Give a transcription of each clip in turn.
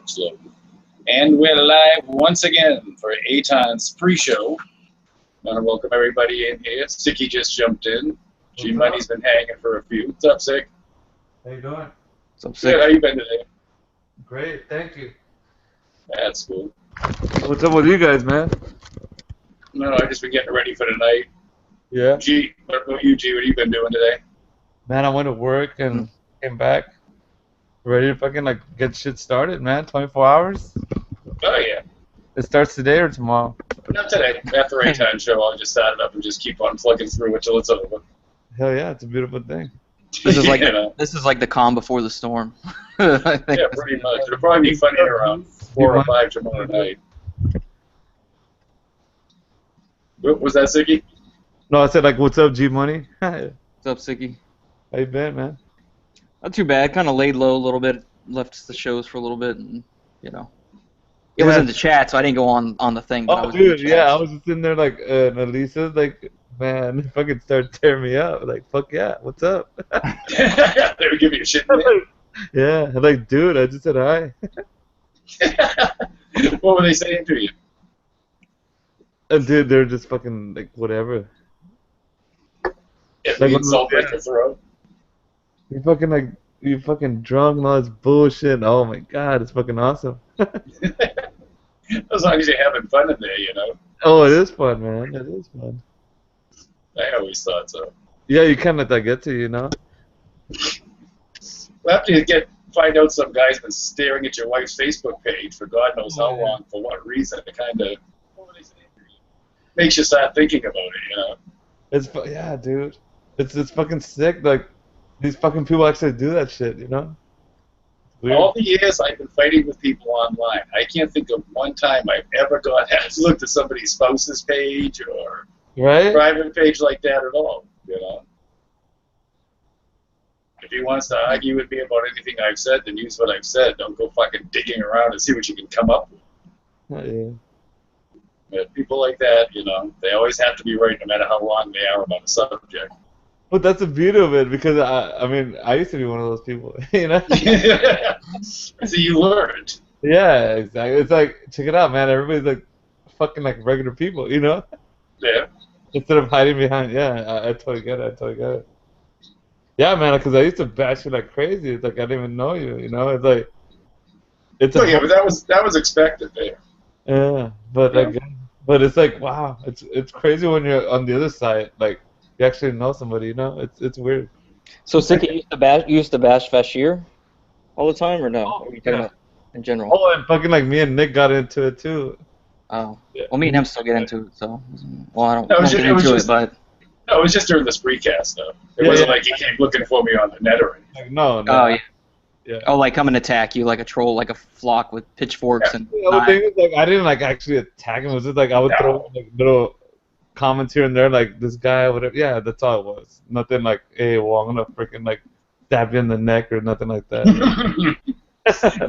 Slow. And we're live once again for Eytan's pre-show. I want to welcome everybody in here. Sticky just jumped in. G-Money's been hanging for a few. What's up, Sick? How you doing? What's up, Sick? Good. How you been today? Great, thank you. That's cool. What's up with you guys, man? No, I just been getting ready for the night. Yeah. G, what about you, G? What have you been doing today? Man, I went to work and came back. Ready to fucking like get shit started, man. 24 hours. Oh yeah. It starts today or tomorrow? Not today. After Eytan show, I'll just start it up and just keep on plugging through it till it's over. Hell yeah, it's a beautiful thing. This is like this is like the calm before the storm. I think. Yeah, pretty much. It'll probably be funny around 4 or 5 tomorrow night. What was that, Sicky? No, I said like, what's up, G Money? What's up, Sicky? How you been, man? Not too bad. Kind of laid low a little bit. Left the shows for a little bit, and you know, it was in the chat, so I didn't go on the thing. But I was dude, yeah, I was just in there like, Elisa's like, man, fucking start tearing me up. Like, fuck yeah, what's up? They would give you a shit. Yeah, like, dude, I just said hi. What were they saying to you? Dude, they're just fucking like whatever. Yeah, like, insult like your throat. You fucking like, you fucking drunk and all this bullshit. Oh my god, it's fucking awesome. As long as you're having fun in there, you know. Oh, it is fun, man. It is fun. I always thought so. Yeah, you kind of let that get to you, you know. Well, after you find out some guy's been staring at your wife's Facebook page for God knows how long, for what reason, it kind of makes you start thinking about it, you know. It's yeah, dude. It's fucking sick. Like, these fucking people actually do that shit, you know? Weird. All the years I've been fighting with people online, I can't think of one time I've ever looked at somebody's spouse's page or private page like that at all, you know? If he wants to argue with me about anything I've said, then use what I've said. Don't go fucking digging around and see what you can come up with. Yeah. But people like that, you know, they always have to be right no matter how wrong they are about a subject. But that's the beauty of it, because I mean, I used to be one of those people, you know? So you learned. Yeah, exactly. It's like, check it out, man. Everybody's like fucking like regular people, you know? Yeah. Instead of hiding behind, I totally get it. I totally get it. Yeah, man, because I used to bash you like crazy. It's like I didn't even know you, you know? It's like, it's but that was expected there. Yeah, but like, but it's like, wow, it's crazy when you're on the other side, like. You actually know somebody, you know? It's weird. So, Sicky, you used to bash Vashir all the time, or no? Oh, or are you talking about in general? Oh, and fucking like me and Nick got into it too. Oh, well, me and him still get into it, so. Well, I don't get into it, but. No, it was just during the Spreecast, though. It wasn't like he came looking for me on the net or anything. Like, no. Oh, yeah. Oh, like come and attack you like a troll, like a flock with pitchforks and. The thing is, like, I didn't like actually attack him. It was just like I would throw like little comments here and there, like this guy, whatever. Yeah, that's all it was. Nothing like, hey, well, I'm gonna freaking like stab you in the neck or nothing like that.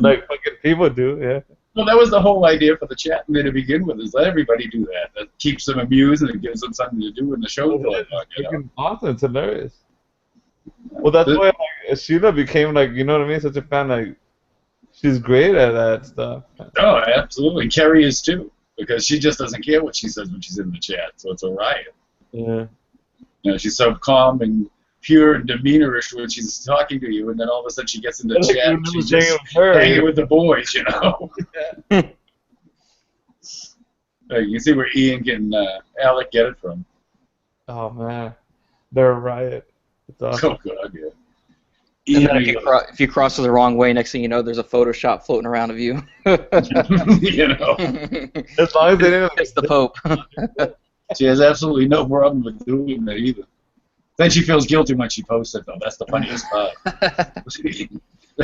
Like fucking people do, yeah. Well, that was the whole idea for the chat to begin with, is let everybody do that. That keeps them amused and it gives them something to do when the show goes on. It's awesome. It's hilarious. Well, that's why like, Sheila became like, you know what I mean, such a fan. Like, she's great at that stuff. Oh, absolutely. Carrie is too. Because she just doesn't care what she says when she's in the chat, so it's a riot. Yeah. You know, she's so calm and pure and demeanorish when she's talking to you, and then all of a sudden she gets into the chat and she's just hanging with the boys, you know. You can see where Ian and Alec get it from. Oh, man. They're a riot. It's awesome. Oh, God, yeah. And then if you cross the wrong way, next thing you know, there's a Photoshop floating around of you. You know. As long as they didn't. It's the Pope. She has absolutely no problem with doing that either. Then she feels guilty when she posts it, though. That's the funniest part.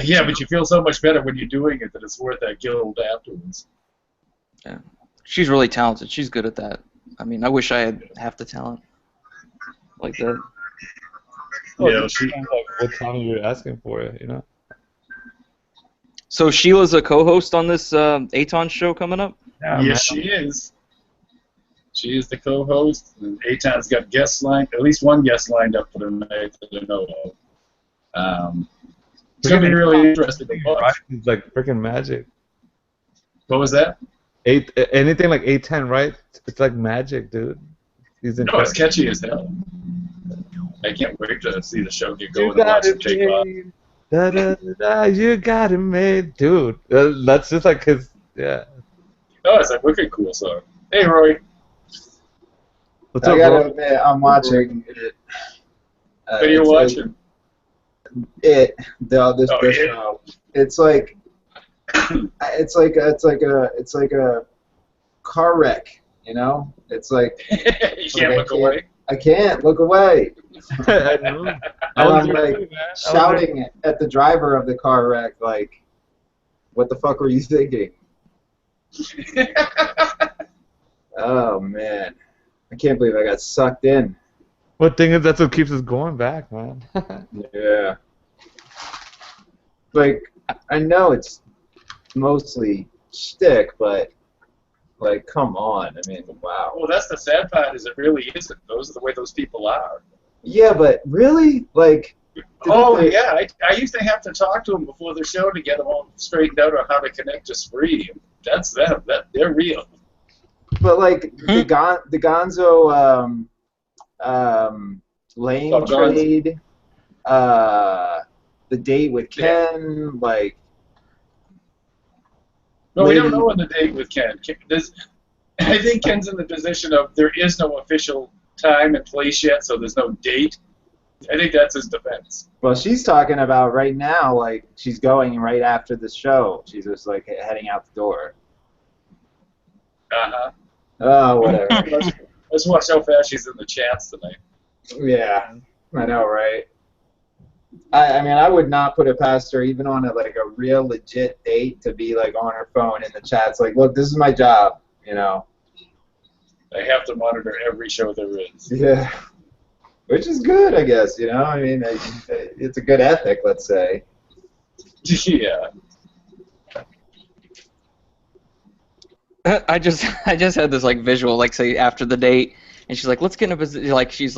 Yeah, but you feel so much better when you're doing it that it's worth that guilt afterwards. Yeah. She's really talented. She's good at that. I mean, I wish I had half the talent like that. Oh, yeah, she like what time you're asking for it, you know. So Sheila's a co-host on this Eytan show coming up? Yeah, yes, she is. She is the co-host, and Eytan's got guests at least one guest lined up for the night that I know of. It's going to be really interesting to watch. It's like freaking magic. What was that? Anything like Eytan, right? It's like magic, dude. He's No, incredible. it's catchy as hell. I can't wait to see the show get You going and watch got it it take off. made. Da, da, da, da, you got it made, dude. That's just like his, yeah. Oh, it's a wicked cool song. Hey, Roy. What's I up, gotta bro? admit, I'm watching it. What are you It's watching? this Oh, this It? show. It's like it's like a car wreck, you know? It's like You can't look away. I can't look away. I know. And I was I'm there like too, man. I was shouting at the driver of the car wreck, like, what the fuck were you thinking? Oh man. I can't believe I got sucked in. What thing is that's what keeps us going back, man? Yeah. Like, I know it's mostly shtick, but, like, come on. I mean, wow. Well, that's the sad part, is it really isn't. Those are the way those people are. Yeah, but really? Like, Oh, they- yeah. I used to have to talk to them before the show to get them all straightened out on how to connect to Spree. That's them. They're real. but, like, the Gonzo lane Oh, Gonzo. trade, the date with Ken, like, No, we don't Lady- know on the date with Ken. I think Ken's in the position of there is no official time and place yet, so there's no date. I think that's his defense. well, she's talking about right now, like, she's going right after the show. She's just, like, heading out the door. Uh-huh. Oh, whatever. Let's watch how fast she's in the chats tonight. Yeah, I know, right? I mean, I would not put it past her, even on like a real legit date, to be like on her phone in the chats, like, look, this is my job, you know? I have to monitor every show there is. Yeah, which is good, I guess, you know? I mean, it's a good ethic, let's say. Yeah. I just had this like visual, like say after the date, and she's like, let's get in a position, like she's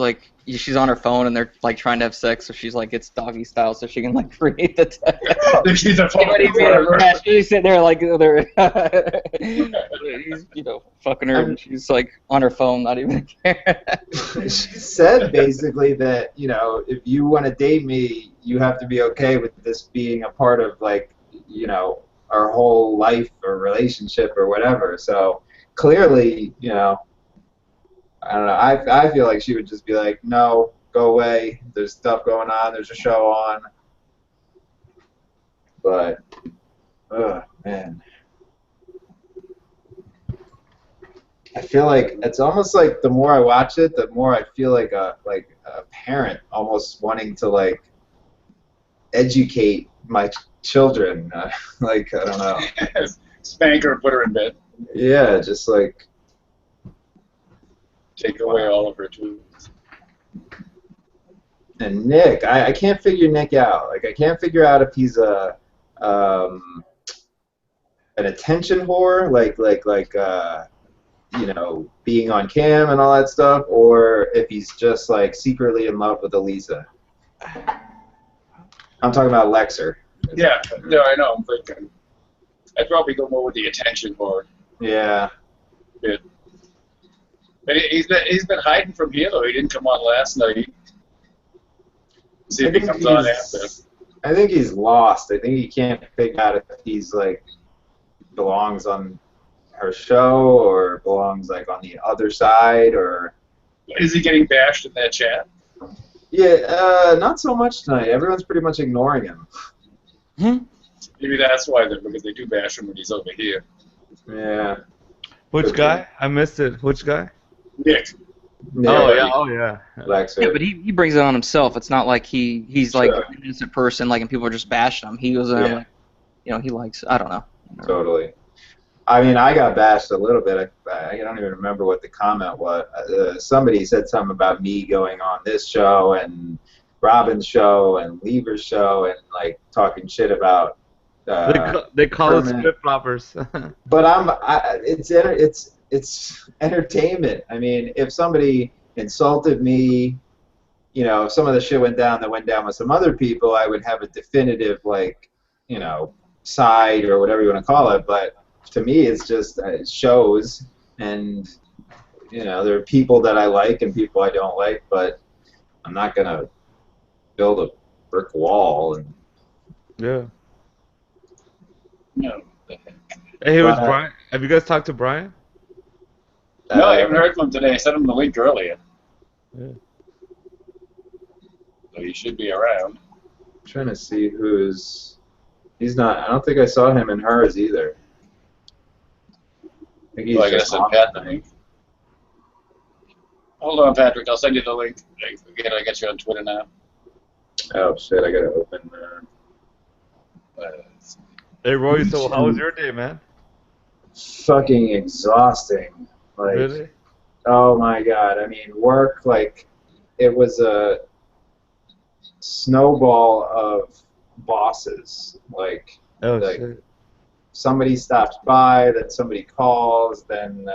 on her phone and they're like trying to have sex, so she's like, it's doggy style, so she can like create the text. She's a phone. Yeah, she's sitting there like they're he's fucking her, and she's like on her phone, not even care. She said basically that, you know, if you want to date me, you have to be okay with this being a part of, like, you know, our whole life or relationship or whatever. So clearly, you know, I don't know. I feel like she would just be like, no, go away. There's stuff going on. There's a show on. But, man. I feel like it's almost like the more I watch it, the more I feel like a parent almost wanting to, like, educate my children. Like, I don't know. Spank her and put her in bed. Yeah, just like. Take away all of her tools. And Nick, I can't figure Nick out. Like, I can't figure out if he's an attention whore, like you know, being on cam and all that stuff, or if he's just like secretly in love with Elisa. I'm talking about Lexer. Yeah, no, I know. I'm thinking. I'd probably go more with the attention whore. Yeah. Bit. But he's been hiding from here, though. He didn't come on last night. See if he comes on after. I think he's lost. I think he can't figure out if he's like belongs on her show or belongs like on the other side, or. Is he getting bashed in that chat? Yeah, not so much tonight. Everyone's pretty much ignoring him. Maybe that's why, then, because they do bash him when he's over here. Yeah. Which guy? I missed it. Which guy? Nick. Oh yeah. Lexer. Yeah, but he brings it on himself. It's not like he's like Sure. an innocent person, like, and people are just bashing him. He goes in, Yeah. like, you know, he likes. I don't know. Totally. I mean, I got bashed a little bit. I don't even remember what the comment was. Somebody said something about me going on this show and Robin's show and Lever's show and like talking shit about. They call us Herman. flip floppers. But it's entertainment. I mean, if somebody insulted me, you know, if some of the shit went down that went down with some other people, I would have a definitive, like, you know, side or whatever you want to call it. But to me, it's just shows, and you know, there are people that I like and people I don't like, but I'm not gonna build a brick wall. And Yeah. No. Hey, But, Brian. Have you guys talked to Brian? No, I haven't heard from him today. I sent him the link earlier. Yeah. So he should be around. I'm trying to see who's. He's not. I don't think I saw him in hers either. I think he's So I gotta just send on Pat the me. link. Hold on, Patrick. I'll send you the link. Again, I got you on Twitter now. Oh shit! I gotta open. Hey, Roy. So how was your day, man? Fucking exhausting. Like, Really? oh my god. I mean, work, like, it was a snowball of bosses. Like, Oh like shit. somebody stops by, then somebody calls, then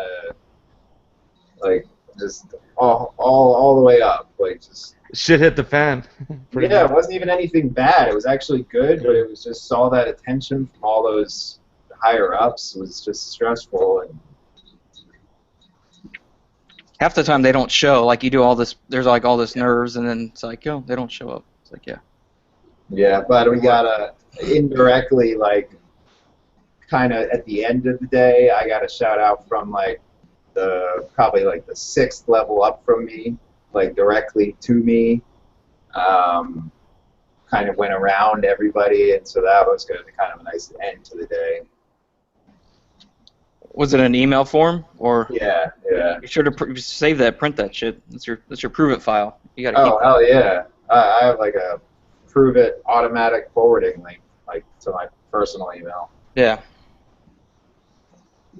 like just all the way up. Like, just Shit hit the fan. Pretty yeah, much. it wasn't even anything bad. It was actually good, but it was just all that attention from all those higher ups was just stressful. And Half the time they don't show. Like you do all this. There's like all this nerves, and then it's like, yo, they don't show up. It's like, yeah. yeah, but we gotta indirectly, like, kind of at the end of the day, I got a shout out from like probably like the 6th level up from me, like directly to me. Kind of went around everybody, and so that was good. Kind of a nice end to the day. Was it an email form or? Yeah, yeah. Be sure to save that, print that shit. That's your prove it file. You gotta Oh keep. hell yeah! I have like a prove it automatic forwarding link, like to my personal email. Yeah.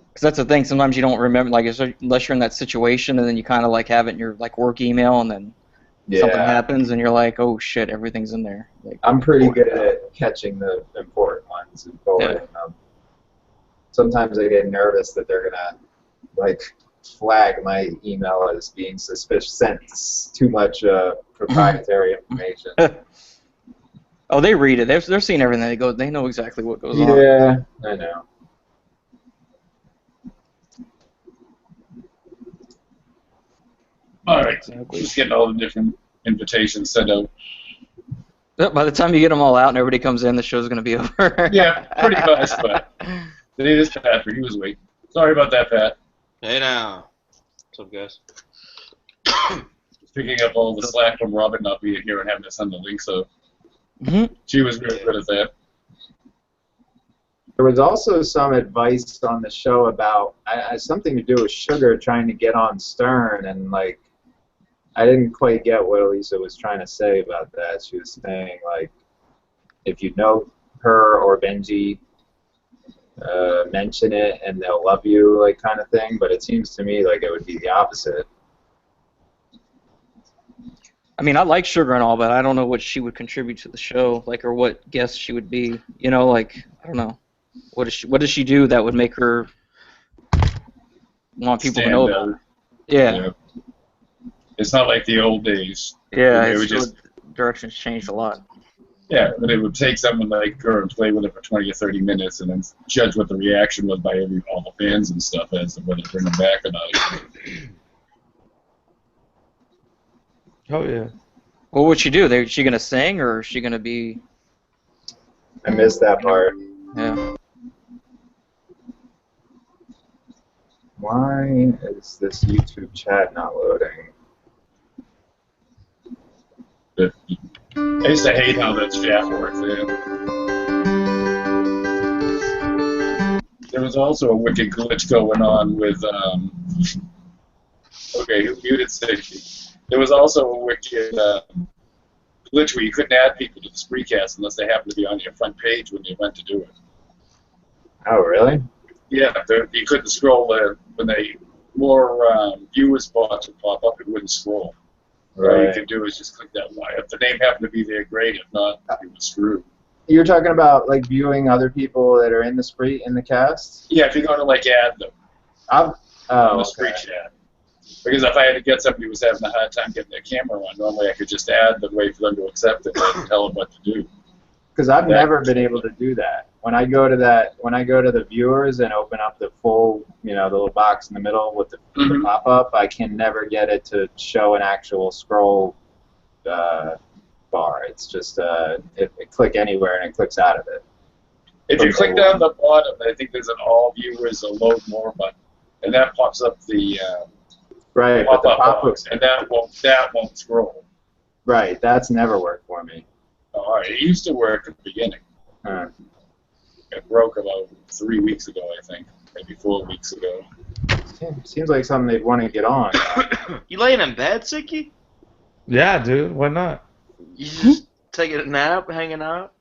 Because that's the thing. Sometimes you don't remember, like, unless you're in that situation, and then you kind of like have it in your like work email, and then something Yeah, happens, and you're like, oh shit, everything's in there. Like, I'm pretty good at catching the important ones and forwarding them. Sometimes I get nervous that they're gonna like flag my email as being suspicious, sent too much proprietary information. Oh, they read it. They're seeing everything. They know exactly what goes on. Yeah, I know. All right. Exactly. Just getting all the different invitations sent out. By the time you get them all out and everybody comes in, the show's gonna be over. Yeah, pretty much, but it is Patrick. He was waiting. Sorry about that, Pat. Hey now. What's up, guys? Picking up all the slack from Robin not being here and having to send the link, so Mm-hmm. she was really good at that. There was also some advice on the show about something to do with Sugar trying to get on Stern, and like I didn't quite get what Elisa was trying to say about that. She was saying like if you know her or Benji, mention it and they'll love you, like kind of thing. But it seems to me like it would be the opposite. I mean, I like Sugar and all, but I don't know what she would contribute to the show, like, or what guest she would be. You know, like, I don't know. What does she do that would make her want people to know about her? Yeah. It's not like the old days. Yeah, It it's would just, directions changed a lot. yeah, but it would take someone like her and play with it for 20 or 30 minutes and then judge what the reaction was by all the fans and stuff as to whether to bring them back or not. Oh yeah. What would she do? Is she gonna sing, or is she gonna be? I missed that part. Yeah. Why is this YouTube chat not loading? But I used to hate how that chat works. There was also a wicked glitch going on with, okay, who muted Safety? There was also a wicked glitch where you couldn't add people to the Spreecast unless they happened to be on your front page when you went to do it. Oh really? Yeah, you couldn't scroll when more viewer spots would pop up, it wouldn't scroll. All you could do is just click that line. If the name happened to be there, great. If not, you were screwed. You're talking about like viewing other people that are in the cast? Yeah, if you're going to like add them on the Spree chat. Because if I had to get somebody who was having a hard time getting their camera on, normally I could just add them, wait for them to accept it, and tell them what to do. Because I've never been able to do that. when I go to the viewers and open up the full, the little box in the middle with the pop-up, I can never get it to show an actual scroll bar. It's just it click anywhere and it clicks out of it. If you click down the bottom, I think there's an all viewers, a load more button, and that pops up the right, but the pop-up box, and that won't scroll. Right, that's never worked for me. All right, it used to work at the beginning. It broke about 3 weeks ago, I think, maybe 4 weeks ago. Seems like something they'd want to get on. You laying in bed, Sicky? Yeah, dude. Why not? You just taking a nap, hanging out?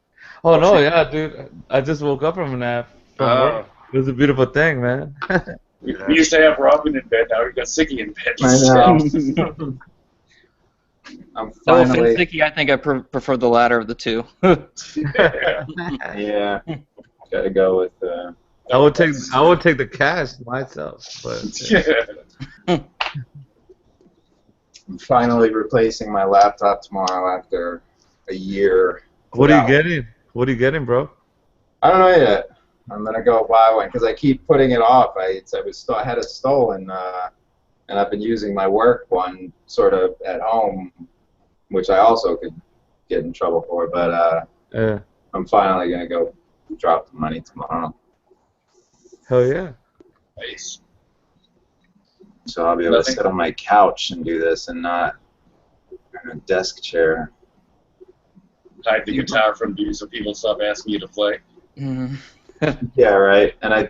Oh no, yeah, dude. I just woke up from a nap. Work. It was a beautiful thing, man. We used to have Robin in bed. Now we got Sicky in bed. I know. I'm finally. Sicky, I think I prefer the latter of the two. Yeah, gotta go with. I would take the cash myself, but. I'm finally replacing my laptop tomorrow after a year. What are you getting? What are you getting, bro? I don't know yet. I'm gonna go buy one because I keep putting it off. I had it stolen, and I've been using my work one sort of at home, which I also could get in trouble for. But I'm finally gonna go drop the money tomorrow. Hell yeah! Nice. So I'll be able to sit on my couch and do this, and not in a desk chair. Hide the guitar from you so people stop asking you to play. Yeah, right. And I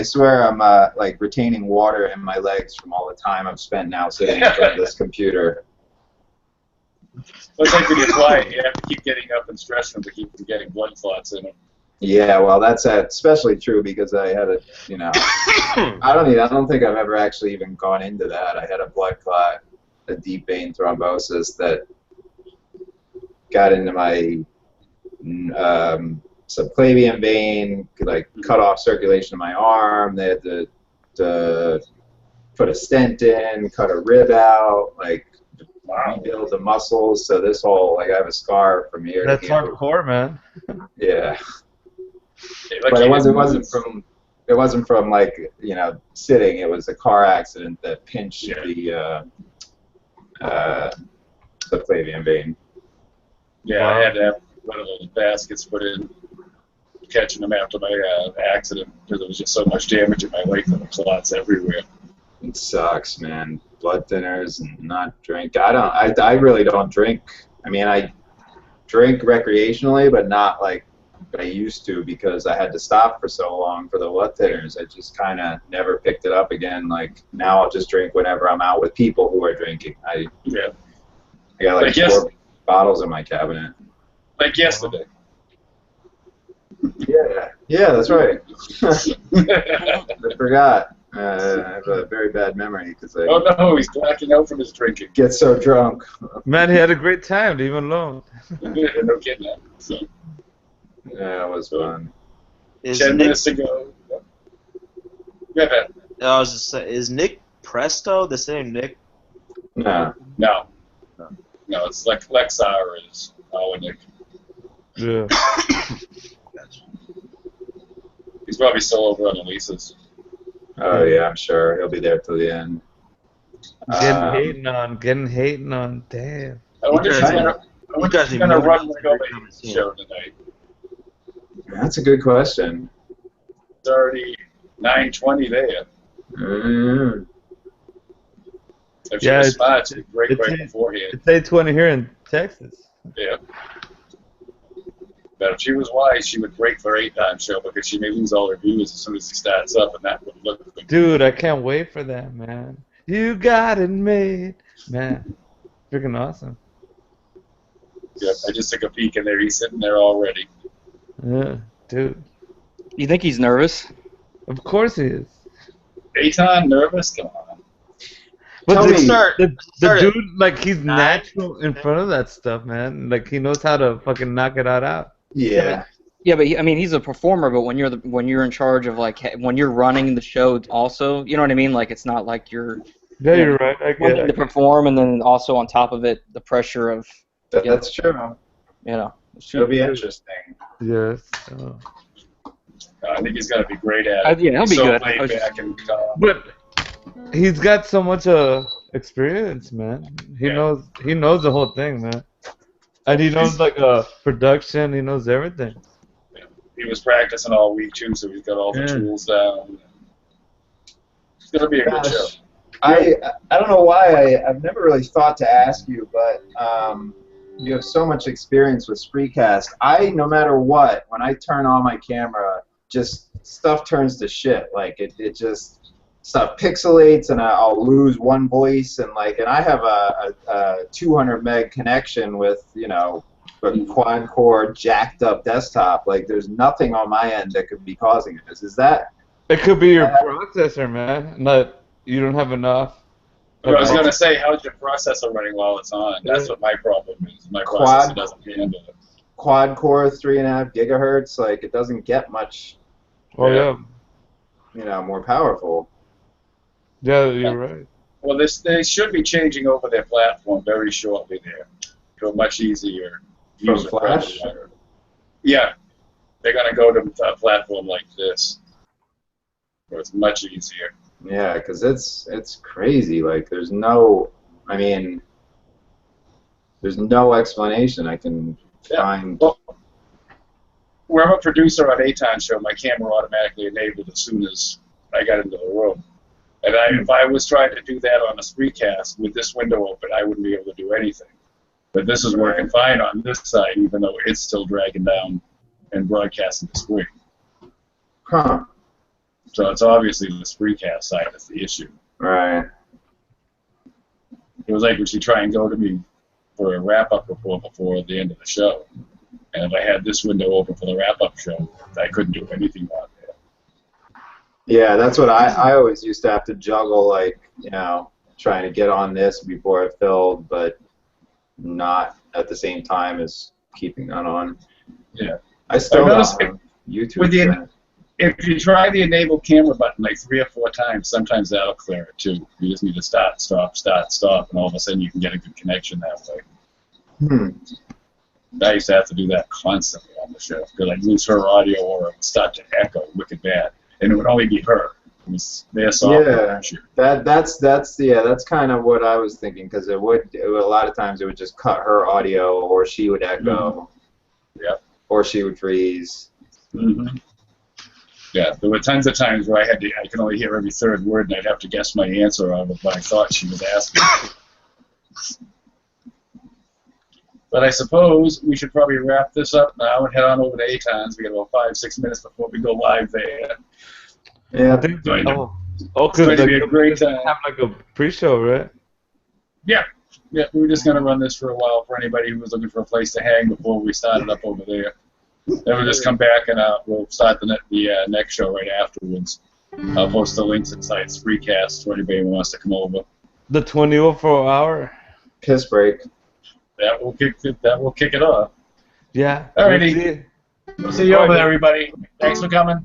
swear I'm like retaining water in my legs from all the time I've spent now sitting in front of this computer. Looks like when you fly, you have to keep getting up and stretching to keep from getting blood clots in them. Yeah, well, that's especially true because I had I don't think I've ever actually even gone into that. I had a blood clot, a deep vein thrombosis that got into my subclavian vein, like cut off circulation in my arm. They had to put a stent in, cut a rib out, like rebuild the muscles. So this whole, like, I have a scar from here. That's hardcore, man. Yeah. But it wasn't from like sitting. It was a car accident that pinched the subclavian vein. Yeah, I had to have one of those baskets put in, catching them after my accident because there was just so much damage in my leg and the clots everywhere. It sucks, man. Blood thinners and not drink. I really don't drink. I mean, I drink recreationally, but not like I used to because I had to stop for so long for the blood thinners. I just kind of never picked it up again. Like now I'll just drink whenever I'm out with people who are drinking. I got like 4 bottles in my cabinet. Like yesterday. Yeah, that's right. I forgot. I have a very bad memory because I. Oh no, he's blacking out from his drinking. Get so drunk. Man, he had a great time. Leave him alone. No kidding. So. Yeah, it was fun. 10 minutes ago. Yeah, I was just saying, is Nick Presto the same Nick? No. No, it's like Lexar is our Nick. Yeah. He's probably still over on Elisa's. Oh yeah, I'm sure he'll be there till the end. Getting hating on. Damn. I wonder if he's gonna run the show tonight. That's a good question. It's already 9:20 there. Mm. If she was smart, she'd break right beforehand. It's 8:20 here in Texas. Yeah. But if she was wise, she would break for Eytan's show because she may lose all her viewers as soon as he starts up, and that would look good. Dude, I can't wait for that, man. You got it made. Man, freaking awesome. Yep, I just took a peek in there. He's sitting there already. Yeah, dude. You think he's nervous? Of course he is. Eytan, nervous? Come on. But the dude, like, he's natural in front of that stuff, man. Like, he knows how to fucking knock it out. Yeah. Yeah, but I mean, he's a performer. But when you're in charge of like when you're running the show, also, you know what I mean? Like, it's not like you're. Yeah, you're right. I get it. To perform, and then also on top of it, the pressure of. That's true. You know. It'll be interesting. Yes. I think he's going to be great at it. Yeah, he'll He's be so good. laid back and calm. But he's got so much experience, man. He knows the whole thing, man. And he knows like production. He knows everything. He was practicing all week too, so he's got all the tools down. It's going to be a good show. I don't know why I've never really thought to ask you, but you have so much experience with Spreecast. No matter what, when I turn on my camera, just stuff turns to shit. Like it just stuff pixelates, and I'll lose one voice, and I have a 200 meg connection with a quad core jacked up desktop. Like there's nothing on my end that could be causing this. Is that? It could be your processor, man. You don't have enough. I was going to say, how's your processor running while it's on? That's what my problem is. My processor doesn't handle it. Quad core 3.5 gigahertz. Like it doesn't get much. Oh yeah. More powerful. Yeah, you're right. Well, they should be changing over their platform very shortly there to a much easier user Flash? Yeah, they're going to go to a platform like this, where it's much easier. Yeah, because it's crazy. Like there's no explanation I can find. Well, where I'm a producer on Eytan's show, my camera automatically enabled as soon as I got into the room. And if I was trying to do that on a Spreecast with this window open, I wouldn't be able to do anything. But this is working fine on this side, even though it's still dragging down and broadcasting the screen. Huh. So it's obviously the Spreecast side that's the issue. Right. It was like when she tried and go to me for a wrap-up report before the end of the show. And if I had this window open for the wrap-up show, I couldn't do anything on there. Yeah, that's what I always used to have to juggle, trying to get on this before it filled, but not at the same time as keeping that on. Yeah. I still noticed don't YouTube. If you try the enable camera button like 3 or 4 times, sometimes that'll clear it too. You just need to start, stop, and all of a sudden you can get a good connection that way. I used to have to do that constantly on the show because I'd lose her audio or it would start to echo wicked bad, and it would only be her. It was their software issue. That's kind of what I was thinking, because it would a lot of times it would just cut her audio, or she would echo, or she would freeze. Yeah, there were tons of times where I could only hear every third word, and I'd have to guess my answer out of what I thought she was asking. But I suppose we should probably wrap this up now and head on over to Eytan's. We got about 5-6 minutes before we go live there. Yeah. I think It's going because to be a great time. Have like a pre-show, right? Yeah, we were just going to run this for a while for anybody who was looking for a place to hang before we started up over there. Then we'll just come back and we'll start the next show right afterwards. I'll post the links inside Spreecast for anybody who wants to come over. The 24-hour Piss break. That will kick it off. Yeah. Alrighty. We'll see you over there, everybody. Thanks for coming.